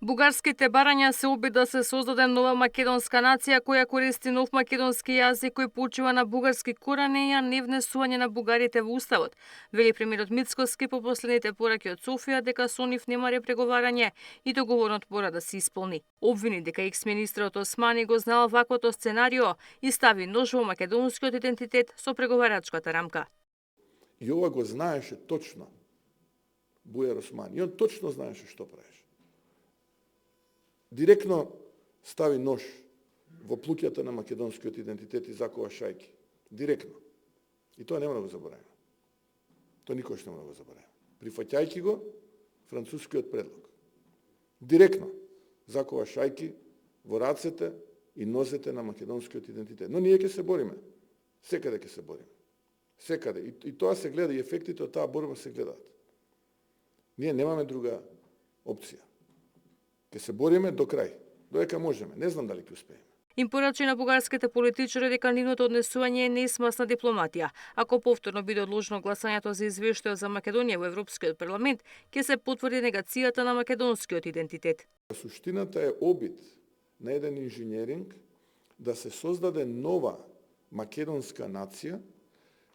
Бугарските барања се обид да се создаде нова македонска нација која користи нов македонски јазик кој почива на бугарски корени и не внесување на бугарите во уставот. Вели премиерот Мицкоски по последните пораки од Софија дека со нив нема репреговарање и договорот мора да се исполни. Обвини дека екс-министерот Османи го знал ваквото сценарио и стави нож во македонскиот идентитет со преговарачката рамка. И ова го знаеше точно Бујар Османи. И он точно знаеше што правеше. Директно стави нож во плуќата на македонскиот идентитет и закова шајки. Директно. И тоа нема да го забораваме. Тоа никош нема да го забораваме. Прифаќајќи го францускиот предлог. Директно закова шајки во рацете и нозете на македонскиот идентитет. Но ние ќе се бориме. Секаде ќе се бориме. Секаде. И тоа се гледа, и ефектите од таа борба се гледаат. Ние немаме друга опција. Ке се бориме до крај, додека можеме. Не знам дали ќе успееме. Им порачи на бугарските политичари дека нивното однесување е неисмасна дипломатија. Ако повторно биде одложено гласањето за извештајот за Македонија во Европскиот парламент, ќе се потврди негацијата на македонскиот идентитет. Суштината е обид на еден инженеринг да се создаде нова македонска нација,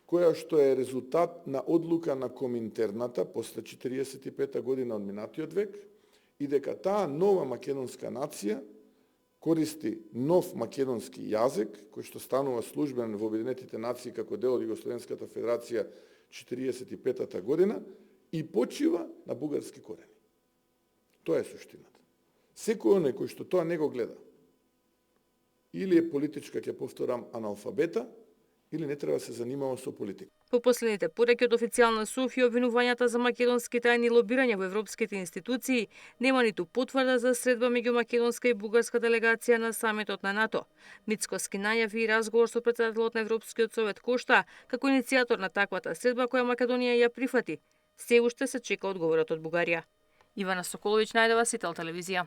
која што е резултат на одлука на Коминтерната после 45 година од минатиот век, и дека таа нова македонска нација користи нов македонски јазик, кој што станува службен во Обединетите нации како дел од Југословенската федерација 45-та година и почива на бугарски корени. Тоа е суштината. Секој оној кој што тоа не го гледа, или е политичка, ќе повторам, аналфабета, или не треба да се занимава со политика. По последните пораки од официјална Софија, обвинувањата за македонски тајни лобирање во европските институции нема ниту потврда за средба меѓу македонска и бугарска делегација на самитот на НАТО. Мицкоски најави и разговор со претседателот на Европскиот совет Кошта како иницијатор на таквата средба која Македонија ја прифати. Се уште се чека одговорот од Бугарија. Ивана Соколовиќ, Најдова, Сител телевизија.